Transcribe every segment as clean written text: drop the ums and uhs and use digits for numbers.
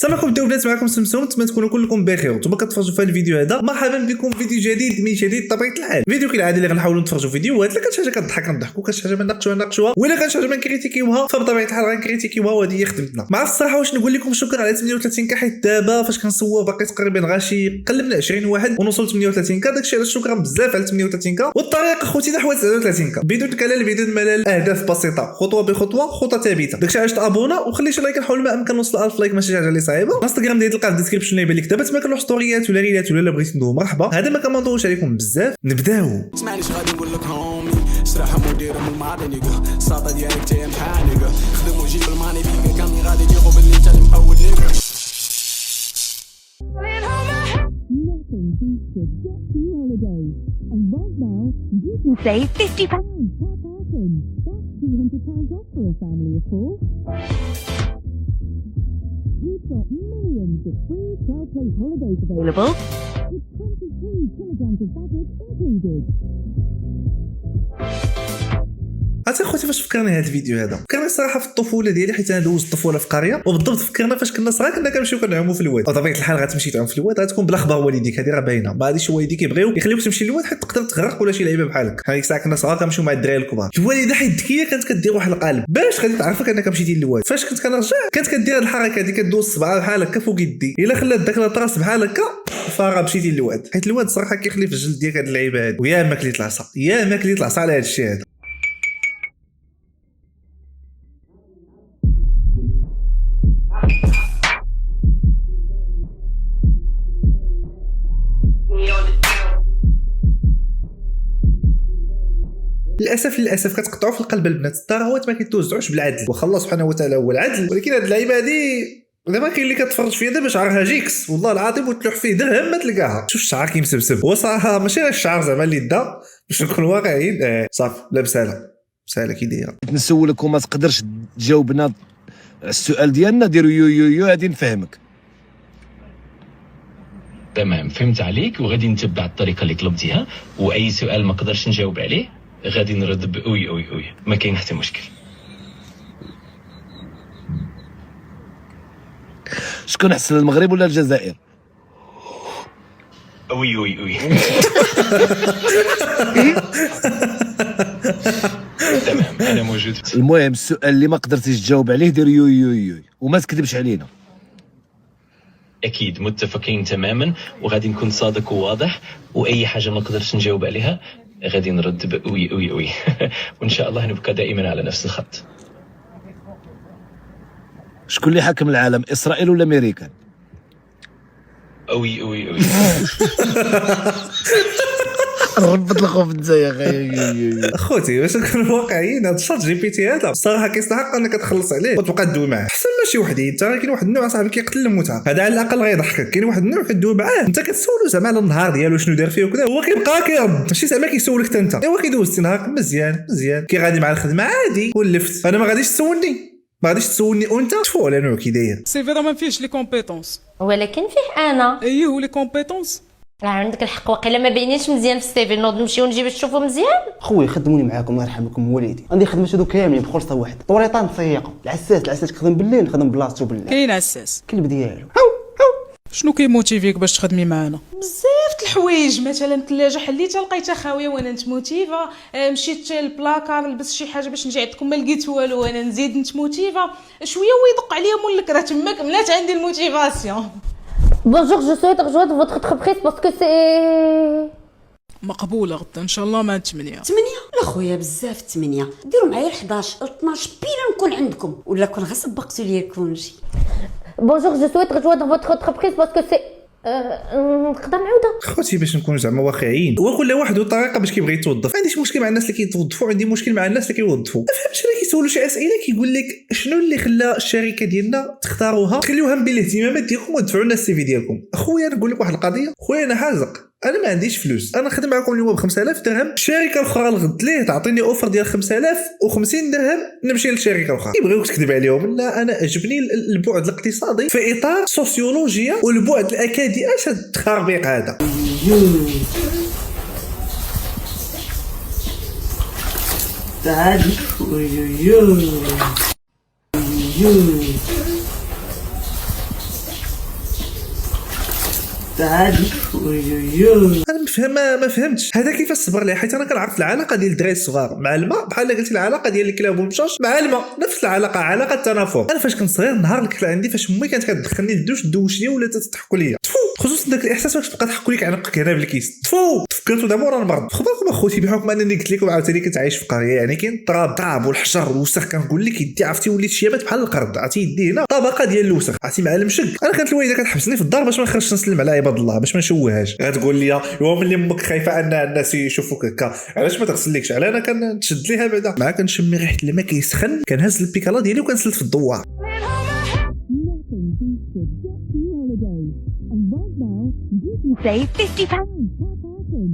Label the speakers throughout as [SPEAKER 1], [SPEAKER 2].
[SPEAKER 1] السلام عليكم البنات، معكم سمسم. نتمنى تكونوا كلكم بخير وانتم كتفرجوا في هذا الفيديو هذا. مرحبا بكم في فيديو جديد من جديد بطبيعه الحال. فيديو كالعاده اللي غنحاولوا نتفرجوا فيديوهات الا كانت شي حاجه كتضحك نضحكوا، كانت شي حاجه نناقشوها، ولا كانت شي حاجه نكريتيكيوها فبطبيعه الحال غنكريتيكيوها، وهذه هي خدمتنا. مع الصراحه واش نقول لكم شكرا على 38 كا، حيت دابا فاش كنصور باقي تقريبا غاشي قلبنا 20 واحد ونوصل 38 كا. داكشي علاش شكرا بزاف على 38 كا، والطريق اخوتي نحو 39 كا بدون كلام بدون ملل. اهداف بسيطه خطوه بخطوه، خطه ثابته. داكشي علاش تابونا وخلي شي لايك، نحاول ما امكن نوصل 1000 لايك، ماشي حاجه اللي صعيبه. الانستغرام ديالي تلقى في الديسكريبشن اللي يبان لك دابا، تما كنروح ستوريات ولا ريلات ولا بغيتي ندوي مرحبا. هذا ما كنطولش عليكم بزاف، نبداو.
[SPEAKER 2] اسمعنيش غادي نقول لك هومي صراحه مدير من الماضي نيكا الساطه ديالك تايم بحال نيكا خدم وجيب الماني بيك كامل غادي تيقوا باللي انت اللي مقود نيكا.
[SPEAKER 3] Nothing beats a jet-to holiday. And right now, you can save £50 per person. That's £200 off for a family of 4. We've got millions of free child place holidays available with 22 kilograms of baggage included.
[SPEAKER 1] عرفتي اخوتي فاش فكرني هذا الفيديو هذا؟ فكرني صراحه في الطفوله ديالي، حيت انا دوزت الطفوله في قريه، وبالضبط فكرنا فاش كنا صغار كنا كنمشيو كنعوموا في الواد. بطبيعه الحال غتمشي تعوم في الواد غتكون بلا خبر والديك، هذه راه باينه. ما غاديش والديك يبغيو يخليوك تمشي للواد حيت تقدر تغرق ولا شي لعيبه بحالك. هذيك الساعه كنا صغار كنمشيو مع الدراري الكبار. الوالده حيت ذكيه كانت كدير واحد القالب باش غادي تعرفك انك مشيتي للواد. فاش كنت كنرجع كانت كدير الحركه هذه، كدوز الصبعه بحال هكا فوق يدي، الا خلات داك الطراس بحال هكا فارا مشيتي للواد. حيت الواد صراحه كيخلي في الجلد ديالك هاد اللعيبه هذه. ويا ما كليت العصا، يا ما كليت العصا على هذا الشيء هذا. للاسف كتقطعوا في القلب البنات. الثروات ما كيتوزعوش بالعدل، واخا الله سبحانه وتعالى هو العدل، ولكن هاد اللعيبه هادي دابا كاين اللي كتفرج فيها دابا شعرها جيكس والله العظيم وتلوح فيه درهم ما تلقاها. شوف الشعر كيمسبسب، هو صراحه ماشي غير الشعر زعما اللي دا باش نكون واقعيين. صافي لا بساله كي دايره.
[SPEAKER 4] نسولك وما تقدرش تجاوبنا السؤال ديالنا، ديروا يو يو يو غادي نفهمك.
[SPEAKER 5] تمام، فهمت عليك وغادي نتبع الطريقه اللي طلبتيها، واي سؤال ما قدرش نجاوب عليه غادي نرد بأوي أوي أوي، ما كاين حتى مشكل.
[SPEAKER 4] شكون احسن المغرب ولا الجزائر؟
[SPEAKER 5] أوي أوي أوي. تمام أنا موجود.
[SPEAKER 4] المهم السؤال اللي ما قدرتيش تجاوب عليه دير يو يو يو وما تكذبش علينا.
[SPEAKER 5] أكيد متفقين تماما، وغادي نكون صادق وواضح، وأي حاجة ما قدرش نجاوب عليها غادي نرد بأوي أوي أوي. وإن شاء الله نبقى دائما على نفس الخط.
[SPEAKER 4] شكون اللي حاكم العالم، إسرائيل ولا أمريكا؟
[SPEAKER 5] أوي أوي أوي.
[SPEAKER 4] ربط الخوف انت يا اخي.
[SPEAKER 1] اخوتي باش نكونوا واقعيين، هذا الشات جي بي تي هذا الصراحه كيستحق انك تخلص عليه وتبقى تدوي معاه. حسن ماشي وحدي انت، كاين واحد النوع صاحبي كيقتل المتعه، هذا على الاقل غيضحكك. كاين واحد النوع كدوي معاه انت كتسولو زعما على النهار ديالو شنو دار فيه وكذا، هو كيبقى كيرد، ماشي زعما كيسولك حتى انت. ايوا كيدوز نهارك مزيان كي غادي مع الخدمه عادي ولفت. انا ما غاديش تسولني وانت شوفوا على نوع كي داير.
[SPEAKER 6] سي فيرا ما فيهش لي كومبيتونس،
[SPEAKER 7] ولكن فيه انا.
[SPEAKER 6] اييه لي كومبيتونس.
[SPEAKER 7] راه عندك الحق، واقيلا ما باينينش مزيان في السيفي، نوض نمشيو نجيب تشوفو مزيان.
[SPEAKER 8] خويا خدموني معاكم الله يرحمكم والدي، عندي خدمه هادو كاملين بخلصه واحد. طوريطان سيقه، العساس كيخدم بالليل نخدم بلاصتو بالليل.
[SPEAKER 6] كاين عساس
[SPEAKER 8] كلب ديالو.
[SPEAKER 6] شنو كيموتيفيك باش تخدمي معنا؟ بزاف د الحوايج، مثلا الثلاجه حليتها لقيتها خاويه وانا نتموتيفا، مشيت للبلاكار لبست شي حاجه باش نجي عندكم ما لقيت والو وانا نزيد نتموتيفا شويه ويدق عليا مولك راه تما كملات عندي الموتيفاسيون.
[SPEAKER 7] Bonjour, je souhaite rejoindre votre entreprise parce que c'est...
[SPEAKER 6] مقبوله غدا ان شاء الله مع 8.
[SPEAKER 9] لا خويا بزاف 8 ديروا معايا 11 و 12 بيلا نكون عندكم، ولا كون غير سبقتوا ليا كونجي.
[SPEAKER 7] Bonjour, je souhaite rejoindre votre entreprise parce que c'est... نقدر نعاودها؟
[SPEAKER 1] خوتي باش نكونوا زعما واقعيين، هو كل واحد والطريقه باش كيبغي يتوظف. ما عنديش مشكل مع الناس اللي كيتوظفوا، عندي مشكل مع الناس اللي كيوظفوا. ما فهمتش انا كيسولوا شي اسئله كيقول لك شنو اللي خلى الشركه ديالنا تختاروها تخليوها بالاهتمامات ديالكم ودفعوا لنا السي في ديالكم. اخويا نقول لك واحد القضيه، خويا انا حازق، انا ما عنديش فلوس، انا نخدم معكم اليوم ب 5000 درهم، الشركه الاخرى الغد ليه تعطيني اوفر ديال 5050 درهم نمشي للشركه الاخرى. يبغيوك تكذب عليهم. لا انا عجبني البعد الاقتصادي في اطار سوسيولوجيا والبعد الاكاديمي. اش هاد التخربيق هذا؟
[SPEAKER 9] تعالي
[SPEAKER 1] انا ما فهمتش هذا كيفاش صبر ليه، حيت انا كنعرف العلاقه ديال الدراري الصغار مع الماء بحال قلتي العلاقه ديال الكلاب والمشاش مع الماء نفس العلاقه، علاقه التنافر. انا فاش كنت صغير النهار اللي كان عندي فاش امي كانت كتدخلني للدوش دوشني ولا تضحكوا ليا خصوصا داك الاحساس فاش تبقى تحكوا لك عنقك هنا بالكيس تفكرتو دابا ورا المرض. خبركم اخوتي بحكم انني قلت لكم عاوتاني كنت عايش في قريه، يعني كاين التراب والحشر والوسخ. كنقول لك يدي عرفتي وليت شيابات بحال القرد، عرفتي يدي هنا طبقه ديال الوسخ، عرفتي مع المشك. انا كانت الوالده كتحبسني في الدار باش ما نخرجش نسلم على عباد الله باش ما نشوهاش. غتقول لي هو ملي امك خايفه ان الناس يشوفوك هكا علاش ما تغسليكش؟ على انا كنشد ليها بعدا مع كنشمي ريحه الماء كيسخن كنهز البيكالا ديالي وكنسلت في الدوار.
[SPEAKER 3] Nothing beats a jet-free holiday. And right now, you can save £50 per person.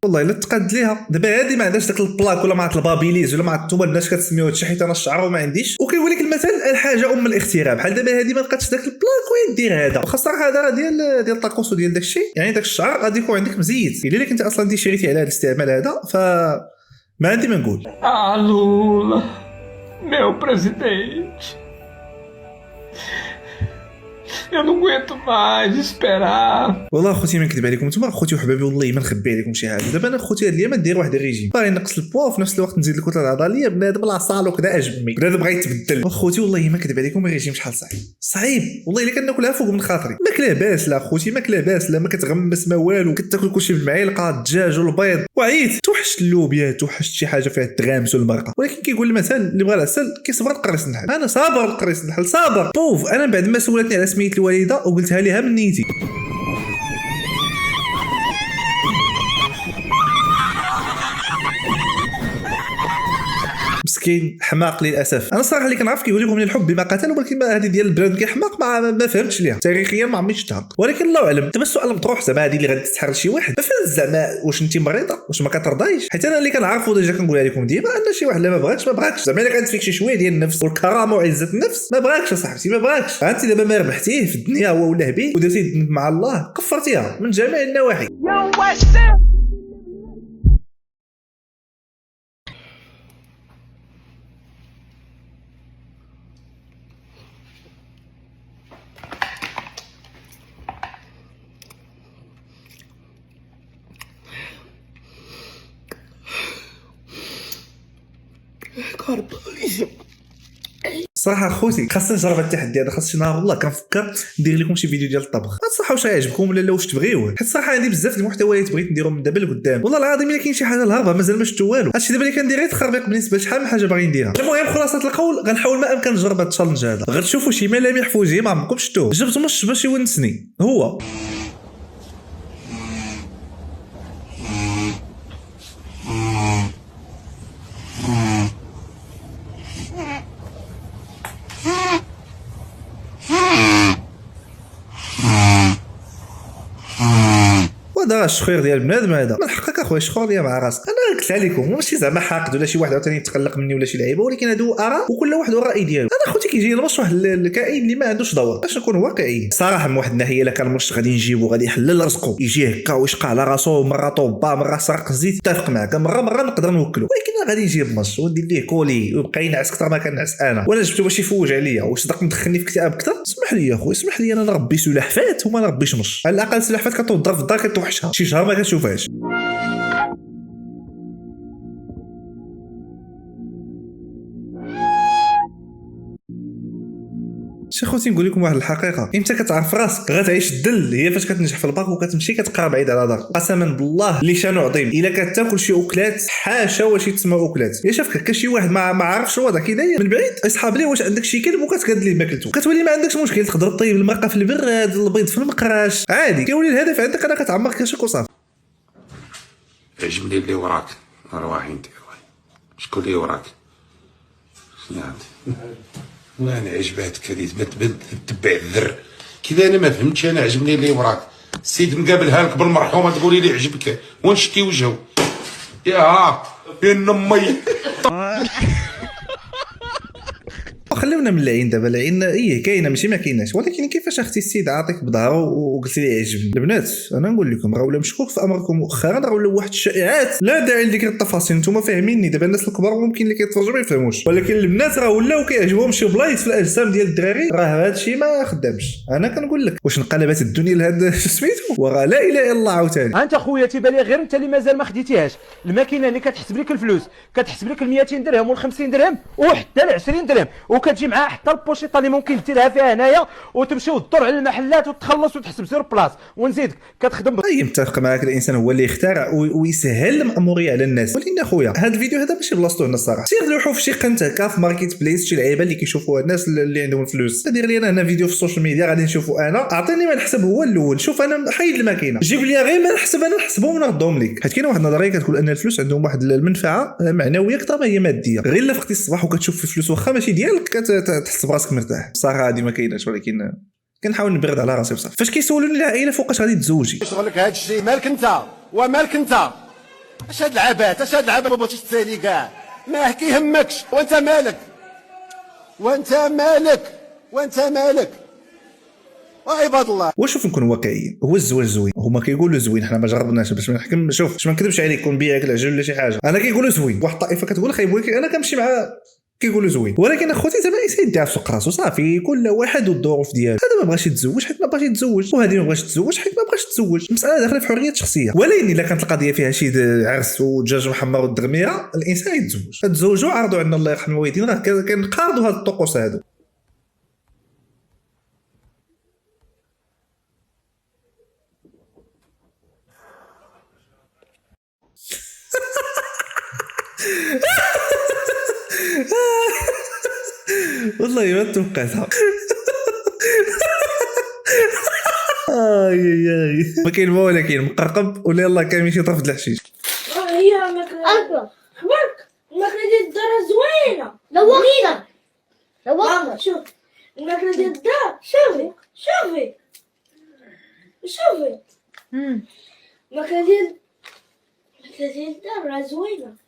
[SPEAKER 1] والله الا تقاد ليها دابا هادي ما عندهاش داك البلاك ولا مع البابيليز ولا مع نتوما الناس كتسميوه هادشي حيت انا الشعر وما عنديش. وكيقول لك المثل الحاجه ام الاختراع. بحال دابا هادي ما لقاتش داك البلاك وين دير هذا، واخا الصراحه هذا ديال الطاقوس وديال داك الشيء، يعني داك الشعر غادي يكون عندك مزيت الا كنت اصلا دي شريتي على هذا الاستعمال هذا. ف ما عندي ما نقول.
[SPEAKER 10] Lula, meu presidente. Eu não aguento mais esperar.
[SPEAKER 1] والله اخوتي ما نكذب عليكم، نتوما اخوتي وحبابي والله ما نخبي عليكم شي حاجه. دابا انا اخوتي هاد الايام ندير واحد الريجيم باغي نقص البوا وفي نفس الوقت نزيد الكتله العضليه. بنادم لا صال وكذا اجمي بنادم بغا يتبدل. اخوتي والله ما نكذب عليكم الريجيم شحال صعيب والله الا كناكلها فوق من خاطري. ماك لاباس لا اخوتي ماك لاباس لا، ما كتغمس ما والو، كتاكل كلشي بالمعلقه الدجاج والبيض وعيت. توحشت اللوبيا توحشت شي حاجه فيها التغامس والمرقه. ولكن كيقول المثل اللي بغى العسل كيصبر القريص النحل. انا صابر القريص النحل صابر بوف. انا بعد ما سولتني على سميه الوالده وقلتها ليها من نيتي. مسكين حماق للاسف. انا صراحه اللي كنعرف كيقول لكم من الحب بما قتل، ولكن هذه ديال البلاد كيحماق ما فهمتش ليها تاريخيا ما عمرني شفتها. ولكن الله اعلم. دابا السؤال مطروح زعما هذه اللي غادي تسحر شي واحد فين زعما واش انت مريضه واش ما كترضايش؟ حيت انا اللي كنعرفو ديجا كنقولها لكم ديما ان شي واحد لا ما بغاكش زعما الا كانت فيك شي شويه ديال النفس والكرامه وعزه النفس ما بغاكش صاحبتي ما بغاكش. انت دابا ما ربحتيه في الدنيا هو ولا هبي ودرتي الذنب مع الله كفرتيها من جميع النواحي. صراحه اخوتي خاصني نجرب التحدي هذا، خاص شي نهار والله كنفكر ندير لكم شي فيديو ديال الطبخ. الصراحه واش غيعجبكم ولا لا واش تبغيوه؟ حيت الصراحه عندي بزاف المحتويات بغيت نديرهم من دابا لقدام. والله العظيم الا كاين شي حاجه الهربه مازال ما شفتو والو. هادشي دابا اللي كندير غير تخربيق بالنسبه لشحال من حاجه باغي نديرها. المهم خلاصه القول غنحاول ما امكن نجرب هذا التشالنج هذا. غتشوفوا شي ملامح في وجهي ما عمركم شفتوه. جبت مش باش يونسني هو هذا الشخير ديال بنادم هذا. من حقك اخويا شخور ليا مع راسك. انا قلت لكم ماشي زعما حاقد ولا شي واحد عاوتاني يتقلق مني ولا شي لعيبه، ولكن هادو اراء وكل واحد والراي ديالو. انا خوتي كيجي نمش واحد الكائن اللي ما عندوش دور باش نكون واقعي. صراحه من واحد الناحيه الا كان مرش غادي نجيبو غادي يحلل رزقو يجي هكا ويشقى على راسو مره طوبه مره سرق زيت اتفق معك مره نقدر نوكلو. ولكن انا غادي نجيب مش وندير ليه كولي ويبقى ينعس اكثر ما كنعس انا، ولا جبتو باش يفوج عليا واش صدق مدخلني في اكتئاب اكثر. اسمح لي يا خويا اسمح لي انا نربي سلحفات وما نربيش مش. على الاقل سلحفات كتوضر في الدار كتوحشها شي شهر ما كتشوفهاش. شي خوتي نقول لكم واحد الحقيقه، امتى كتعرف راسك غتعيش الدل هي فاش كتنجح في الباك وكتمشي كتقرا بعيد على دارك. قسما بالله اللي شانو عظيم الا كتاكل شي اكلات حاشا واش يتسمى اكلات. يا شافك هكا شي واحد ما عارفش الوضع كي داير من بعيد يصحاب ليه واش عندك شي كلب وكتقاد ليه ماكلته كتولي ما عندكش مشكل تقدر طيب المرقه في البراد البيض في المقراش عادي. كيولي الهدف عندك انا كتعمر كاشك وصافي.
[SPEAKER 11] عجبني اللي وراك رواحي انت شكون اللي وراك وانا عجباتك هذه تبع الذر كذا. انا ما فهمتش انا عجبني اللي وراك. السيد مقابلها لك بالمرحومه تقولي لي عجبك وين شتي وجهه يا امي
[SPEAKER 1] خليونا من العين دابا، العين ايه كاينه ماشي ما كايناش، ولكن كيفاش اختي السيد عاطيك بظهره وقلت لي عجبني؟ البنات انا نقول لكم راه ولا مشكوك في امركم مؤخرا، راه ولا واحد الشائعات لا داعي لذكر التفاصيل، نتوما فاهميني. دابا الناس الكبار ممكن اللي كيتفرجوا ما يفهموش، ولكن البنات راه ولاو كيعجبهم شي بلايص في الاجسام ديال الدراري، راه هذا الشيء ما خدامش. انا كنقول لك واش انقلبت الدنيا لهذا سميتو، وراه لا اله الا الله عاوتاني.
[SPEAKER 12] انت خويا تيبان لي غير انت اللي مازال ما خديتيهاش. الماكينه اللي كتحسب لك الفلوس كتحسب لك ال 200 درهم وال 50 درهم وحتى ال 20 درهم، وكتجي معاها حتى البوشيطه اللي ممكن ديرها فيها هنايا، وتمشيو تدور على المحلات وتخلص وتحسب سير بلاص. ونزيدك كتخدم
[SPEAKER 1] اي متفق معاك، الانسان هو اللي يخترع ويسهل الماموريه على الناس. ولكن اخويا هذا الفيديو هذا ماشي بلاصتو هنا الصراحه، سير لوحو في شي قنت في ماركت بليس، شي لعيبه اللي كيشوفوها الناس اللي عندهم الفلوس. دير لي انا هنا فيديو في السوشيال ميديا غادي نشوفو، انا اعطيني ما نحسب هو الاول. شوف انا حيد الماكينه، جيب لي غير ما نحسب انا نحسبهم ونردهم لك، حيت كاينه واحد النظريه كتقول ان الفلوس عندهم واحد المنفعه معنويه اكثر ما هي ماديه. غير الا فقتي الصباح وكتشوف في الفلوس واخا ماشي ديالك كتحس براسك مرتاح. الصراحه هذه ما كايناش، ولكن كنحاول نبرد على راسي بصح. فاش كيسولوني العائله فوقاش غادي تزوجي،
[SPEAKER 12] شغلك هذا الشيء مالك انت ومالك انت؟ اش هاد العبات اش هاد العبات ما بغيتيش تسالي كاع، ما كيهمكش. وانت مالك وانت مالك وانت مالك عباد الله.
[SPEAKER 1] وشوف نكون واقعيين، هو الزواج زوين، هما كيقولوا زوين، حنا ما جربناش باش ما نحكم. شوف باش ما نكذبش عليك ونبيعك العجل ولا شي حاجه، انا كيقولوا زوين، واحد الطائفه كتقول خايب، ولكن انا كنمشي مع كيقولوا زوين. ولكن اخوتي زعما الانسان يديها في سوق راسو صافي، كل واحد والظروف ديالو. هذا ما بغاش يتزوج حيت ما بغاش يتزوج، وهذه ما بغاش تتزوج حيت ما بغاش تتزوج. المساله داخله في حريه شخصيه. ولكن الا كانت القضيه فيها شي عرس ودجاج محمر والدغميره، الانسان يتزوج. تزوجوا عرضوا عندنا الله يرحم الوالدين، راه كنقارضوا هاد الطقوس هادو. والله ما توقعتها. اي ما كاين ما ولا كاين مقرقب ولا يلاه كامل شي طرف د الحشيش.
[SPEAKER 13] هي ماكله خبرك الماكله ديال الدار زوينه. لوغينا لوغنا. شوف الماكله ديال الدار، شوفي شوفي شوفي الماكله ديال الدار راه زوينه.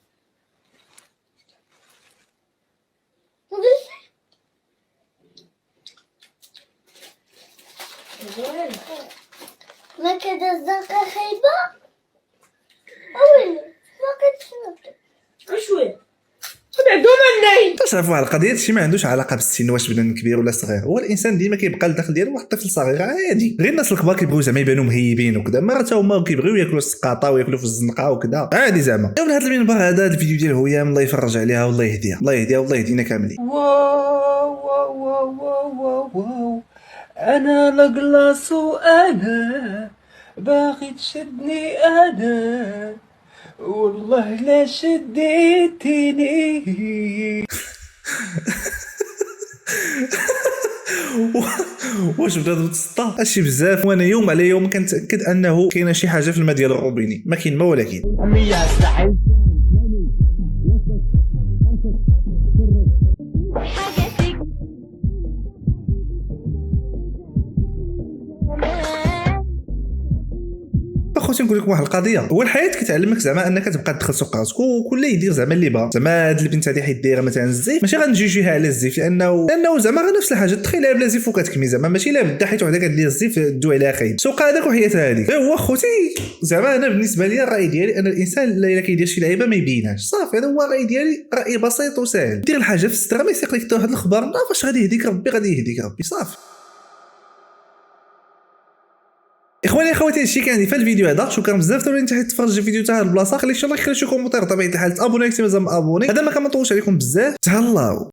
[SPEAKER 13] ما كده الزنقة خايبة أوي ما كنت شوية بعدو مني.
[SPEAKER 1] تعرف واحد القضيه، هادشي ما عندوش علاقه بالسن، واش بنان كبير ولا صغير، هو الانسان ديما كيبقى لداخل ديالو واحد الطفل صغير عادي. غير الناس الكبار كيبغيو زعما يبانوا مهيبين وكذا، ما حتى هما كيبغيو ياكلوا السقاطه وياكلوا في الزنقه وكذا عادي زعما. من هذا المنبر هذا الفيديو ديال هويام الله يفرج عليها والله يهديها، الله يهديها والله يهدينا كاملين.
[SPEAKER 10] واو واو واو واو واو انا لقلاص وانا باغي تشدني انا والله لا شديتني.
[SPEAKER 1] واش بدا بالسطا هادشي بزاف، وانا يوم على يوم كنتاكد انه كاينه شي حاجه في الماء ديال الروبيني، ما كاين ما ولكن اخوتي نقول لكم واحد القضيه. هو الحياه كتعلمك زعما انك تبقى تدخل سوق راسك وكل يدير زعما اللي بغا. زعما هاد البنت هذه حيت دايره مثلا الزيف، ماشي غنجيجيها على الزيف لانه زعما غير نفس الحاجه، تخيلها بلا زيف وكتكمي، زعما ماشي لا بدا حيت وحده كدير الزيف دو عليها خايب. سوق هذاك وحياتها هذيك. هو اخوتي زعما انا بالنسبه لي الراي ديالي ان الانسان الا كيدير شي لعيبه ما يبينهاش صافي. هذا هو الراي ديالي، راي بسيط وسهل. دير الحاجه في الستر، ما يسيق لك حتى واحد الخبر فاش غادي يهديك ربي، غادي يهديك ربي صافي. اخواني اخواتي هادشي كان عندي في الفيديو هذا. شكرا بزاف تابعين حتى تفرجوا الفيديو تاع هاد البلاصه. خلي ان شاء الله يخلي شي كومونتير بطبيعه الحال، تابوناو كما مازال مابوني. هذا ما كنطولش عليكم بزاف. تهلاو.